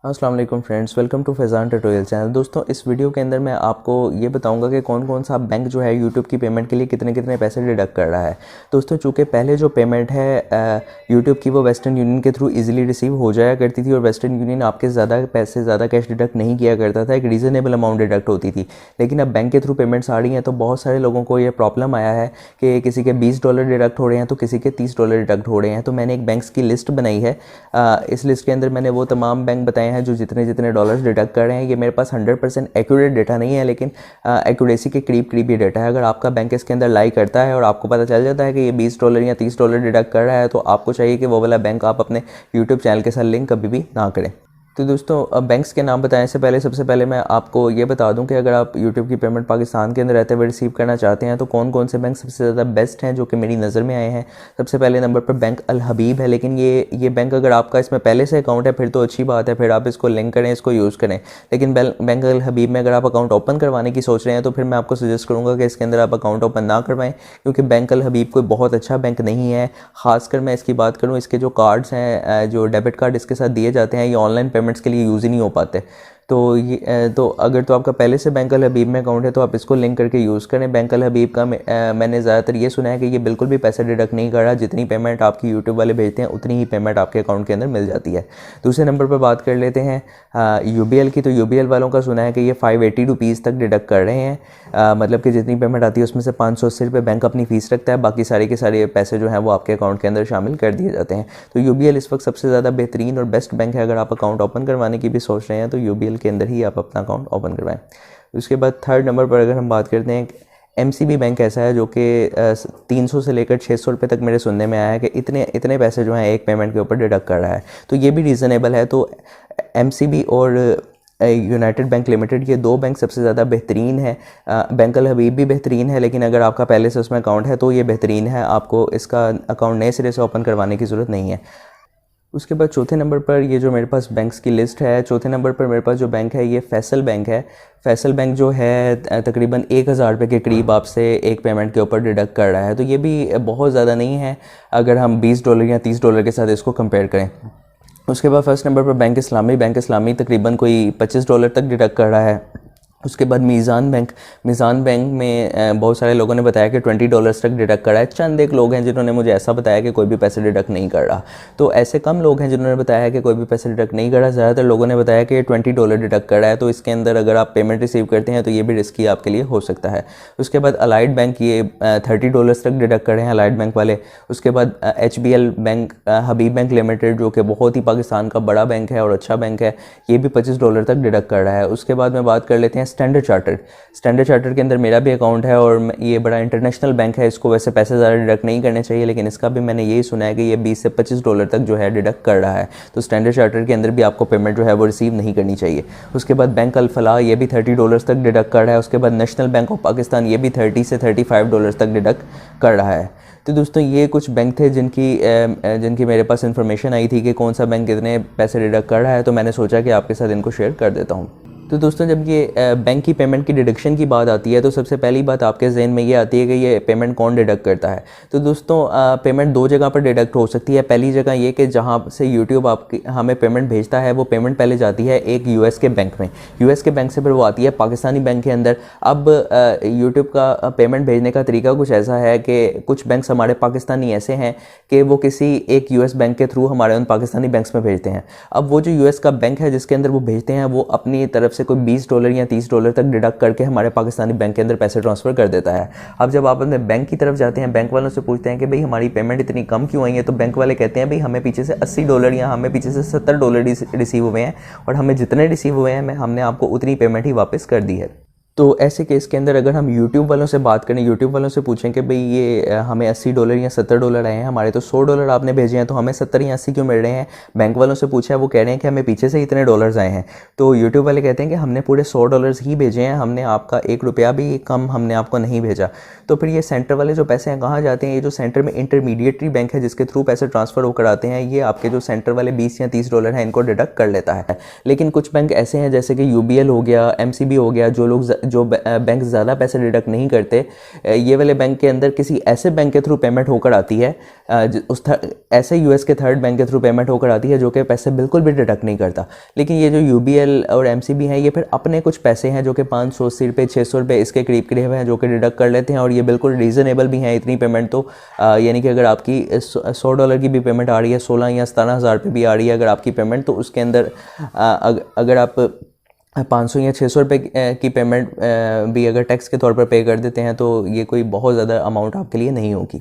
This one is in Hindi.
अस्सलाम वालेकुम friends, welcome to Faizan tutorial channel. दोस्तों, इस वीडियो के अंदर मैं आपको ये बताऊंगा कि कौन कौन सा बैंक जो है यूट्यूब की पेमेंट के लिए कितने कितने पैसे डिडक्ट कर रहा है। दोस्तों, चूँकि पहले जो पेमेंट है यूट्यूब की वो वेस्टर्न यूनियन के थ्रू इजीली रिसीव हो जाया करती थी और वेस्टर्न यूनियन आपके ज़्यादा पैसे ज़्यादा कैश डिडक्ट नहीं किया करता था, एक रीज़नेबल अमाउंट डिडक्ट होती थी। लेकिन अब बैंक के थ्रू पेमेंट्स आ रही हैं तो बहुत सारे लोगों को ये प्रॉब्लम आया है कि किसी के $20 डिडक्ट हो रहे हैं तो किसी के $30 डिडक्ट हो रहे हैं। तो मैंने एक बैंक्स की लिस्ट बनाई है। इस लिस्ट के अंदर मैंने वो तमाम बैंक बताए हैं जो जितने डॉलर्स डिडक्ट कर रहे हैं। ये मेरे पास 100% एक्यूरेट डेटा नहीं है, लेकिन एक्यूरेसी के करीब ये डेटा है। अगर आपका बैंक इसके अंदर लाई करता है और आपको पता चल जाता है कि ये $20 या $30 डिडक्ट कर रहा है, तो आपको चाहिए कि वो वाला बैंक आप अपने यूट्यूब चैनल के साथ लिंक कभी भी ना करें। तो दोस्तों, अब बैंक्स के नाम बताने से पहले सबसे पहले मैं आपको ये बता दूं कि अगर आप यूट्यूब की पेमेंट पाकिस्तान के अंदर रहते हुए रिसीव करना चाहते हैं तो कौन कौन से बैंक सबसे ज़्यादा बेस्ट हैं जो कि मेरी नज़र में आए हैं। सबसे पहले नंबर पर बैंक अल हबीब है, लेकिन ये बैंक अगर आपका इसमें पहले से अकाउंट है फिर तो अच्छी बात है, फिर आप इसको लिंक करें, इसको यूज़ करें। लेकिन बैंक अल हबीब में अगर आप अकाउंट ओपन करवाने की सोच रहे हैं तो फिर मैं आपको सजेस्ट करूँगा कि इसके अंदर आप अकाउंट ओपन ना करवाएं, क्योंकि बैंक अल हबीब कोई बहुत अच्छा बैंक नहीं है। ख़ासकर मैं इसकी बात करूँ, इसके जो कार्ड्स हैं, जो डेबिट कार्ड इसके साथ दिए जाते हैं, ये ऑनलाइन पेमेंट्स के लिए यूज़ ही नहीं हो पाते। तो ये तो अगर तो आपका पहले से बैंक अल हबीब में अकाउंट है तो आप इसको लिंक करके यूज़ करें। बैंक अल हबीब का मैंने ज़्यादातर ये सुना है कि ये बिल्कुल भी पैसे डिडक्ट नहीं कर रहा। जितनी पेमेंट आपकी यूट्यूब वाले भेजते हैं उतनी ही पेमेंट आपके अकाउंट के अंदर मिल जाती है। दूसरे नंबर पर बात कर लेते हैं यूबीएल की। तो यूबीएल वालों का सुना है कि ये ₹580 तक डिडक्ट कर रहे हैं। मतलब कि जितनी पेमेंट आती है उसमें से ₹580 बैंक अपनी फ़ीस रखता है, बाकी सारे के सारे पैसे जो हैं वो आपके अकाउंट के अंदर शामिल कर दिए जाते हैं। तो यूबीएल इस वक्त सबसे ज़्यादा बेहतरीन और बेस्ट बैंक है। अगर आप अकाउंट ओपन करवाने की भी सोच रहे हैं तो यूबीएल के अंदर ही आप अपना अकाउंट ओपन करवाएं। उसके बाद थर्ड नंबर पर अगर हम बात करते हैं, एमसीबी बैंक ऐसा है जो कि 300 से लेकर ₹600 तक मेरे सुनने में आया है कि इतने पैसे जो हैं एक पेमेंट के ऊपर डिडक्ट कर रहा है। तो ये भी रीज़नेबल है। तो एमसीबी और यूनाइटेड बैंक लिमिटेड, ये दो बैंक सबसे ज़्यादा बेहतरीन है। बैंक अल हबीब भी बेहतरीन है, लेकिन अगर आपका पहले से उसमें अकाउंट है तो ये बेहतरीन है, आपको इसका अकाउंट नए सिरे से ओपन करवाने की ज़रूरत नहीं है। उसके बाद चौथे नंबर पर ये जो मेरे पास बैंक्स की लिस्ट है, चौथे नंबर पर मेरे पास जो बैंक है ये फैसल बैंक है। फैसल बैंक जो है तकरीबन ₹1000 के करीब आपसे एक पेमेंट के ऊपर डिडक्ट कर रहा है। तो ये भी बहुत ज़्यादा नहीं है अगर हम $20 या $30 के साथ इसको कंपेयर करें। उसके बाद फर्स्ट नंबर पर बैंक इस्लामी तकरीबन कोई $25 तक डिडक्ट कर रहा है। उसके बाद मीज़ान बैंक में बहुत सारे लोगों ने बताया कि $20 तक डिडक्ट कर रहा है। चंद एक लोग हैं जिन्होंने मुझे ऐसा बताया कि कोई भी पैसे डिडक्ट नहीं कर रहा। तो ऐसे कम लोग हैं जिन्होंने बताया कि कोई भी पैसे डिडक्ट नहीं कर रहा। ज़्यादातर लोगों ने बताया कि $20 डिडक्ट कर रहा है। तो इसके अंदर अगर आप पेमेंट रिसीव करते हैं तो ये भी रिस्की आपके लिए हो सकता है। उसके बाद अलाइड बैंक, ये $30 तक डिडक्ट कर रहे हैं अलाइड बैंक वाले। उसके बाद HBL बैंक, हबीब बैंक लिमिटेड, जो कि बहुत ही पाकिस्तान का बड़ा बैंक है और अच्छा बैंक है, ये भी $25 तक डिडक्ट कर रहा है। उसके बाद में बात कर लेते हैं स्टैंडर्ड चार्टर्ड के अंदर मेरा भी अकाउंट है और ये बड़ा इंटरनेशनल बैंक है। इसको वैसे पैसे ज़्यादा डिडक्ट नहीं करने चाहिए, लेकिन इसका भी मैंने यही सुना है कि ये $20 से $25 तक जो है डिडक्ट कर रहा है। तो स्टैंडर्ड चार्टर्ड के अंदर भी आपको पेमेंट जो है वो रिसीव नहीं करनी चाहिए। उसके बाद बैंक अल फलाह, ये भी $30 तक डिडक्ट कर रहा है। उसके बाद नेशनल बैंक ऑफ पाकिस्तान, ये भी $30 से $35 तक डिडक्ट कर रहा है। तो दोस्तों, ये कुछ बैंक थे जिनकी मेरे पास इन्फॉर्मेशन आई थी कि कौन सा बैंक कितने पैसे डिडक्ट कर रहा है, तो मैंने सोचा कि आपके साथ इनको शेयर कर देता हूँ। तो दोस्तों, जब ये बैंक की पेमेंट की डिडक्शन की बात आती है तो सबसे पहली बात आपके जहन में ये आती है कि ये पेमेंट कौन डिडक्ट करता है। तो दोस्तों, पेमेंट दो जगह पर डिडक्ट हो सकती है। पहली जगह ये कि जहाँ से यूट्यूब हमें पेमेंट भेजता है वो पेमेंट पहले जाती है एक यूएस के बैंक में। यूएस के बैंक से फिर वो आती है पाकिस्तानी बैंक के अंदर। अब यूट्यूब का पेमेंट भेजने का तरीका कुछ ऐसा है कि कुछ बैंक्स हमारे पाकिस्तानी ऐसे हैं कि वो किसी एक यूएस बैंक के थ्रू हमारे उन पाकिस्तानी बैंक्स में भेजते हैं। अब वो जो यूएस का बैंक है जिसके अंदर वो भेजते हैं, वो अपनी तरफ से कोई $20 या $30 तक डिडक्ट करके हमारे पाकिस्तानी बैंक के अंदर पैसे ट्रांसफ़र कर देता है। अब जब आप अपने बैंक की तरफ जाते हैं, बैंक वालों से पूछते हैं कि भाई हमारी पेमेंट इतनी कम क्यों आई है, तो बैंक वाले कहते हैं भाई हमें पीछे से $80 या हमें पीछे से $70 रिसीव हुए हैं और हमें जितने रिसीव हुए हैं हमने आपको उतनी पेमेंट ही वापस कर दी है। तो ऐसे केस के अंदर अगर हम यूट्यूब वालों से बात करें, यूट्यूब वालों से पूछें कि भाई ये हमें $80 या $70 आए हैं, हमारे तो $100 आपने भेजे हैं, तो हमें 70 या 80 क्यों मिल रहे हैं। बैंक वालों से पूछा है, वो कह रहे हैं कि हमें पीछे से इतने डॉलर्स आए हैं। तो यूट्यूब वाले कहते हैं कि हमने पूरे $100 ही भेजे हैं, हमने आपका ₹1 भी कम हमने आपको नहीं भेजा। तो फिर ये सेंटर वाले जो पैसे हैं कहाँ जाते हैं? ये जो सेंटर में इंटरमीडिएटरी बैंक है जिसके थ्रू पैसे ट्रांसफ़र होकर आते हैं, ये आपके जो सेंटर वाले $20 या $30 हैं इनको डिडक्ट कर लेता है। लेकिन कुछ बैंक ऐसे हैं जैसे कि UBL हो गया, MCB हो गया, जो लोग जो बैंक ज़्यादा पैसे डिडक्ट नहीं करते, ये वाले बैंक के अंदर किसी ऐसे बैंक के थ्रू पेमेंट होकर आती है, ऐसे यूएस के थर्ड बैंक के थ्रू पेमेंट होकर आती है जो कि पैसे बिल्कुल भी डिडक्ट नहीं करता। लेकिन ये जो यूबीएल और एमसीबी हैं, ये फिर अपने कुछ पैसे हैं जो कि 580 रुपये 600 रुपये इसके करीब हैं जो कि डिडक्ट कर लेते हैं, और ये बिल्कुल रीज़नेबल भी हैं इतनी पेमेंट तो। यानी कि अगर आपकी $100 की भी पेमेंट आ रही है, 16 या 17,000 रुपये भी आ रही है अगर आपकी पेमेंट, तो उसके अंदर अगर आप 500 या 600 रुपये की पेमेंट भी अगर टैक्स के तौर पर पे कर देते हैं तो ये कोई बहुत ज़्यादा अमाउंट आपके लिए नहीं होगी।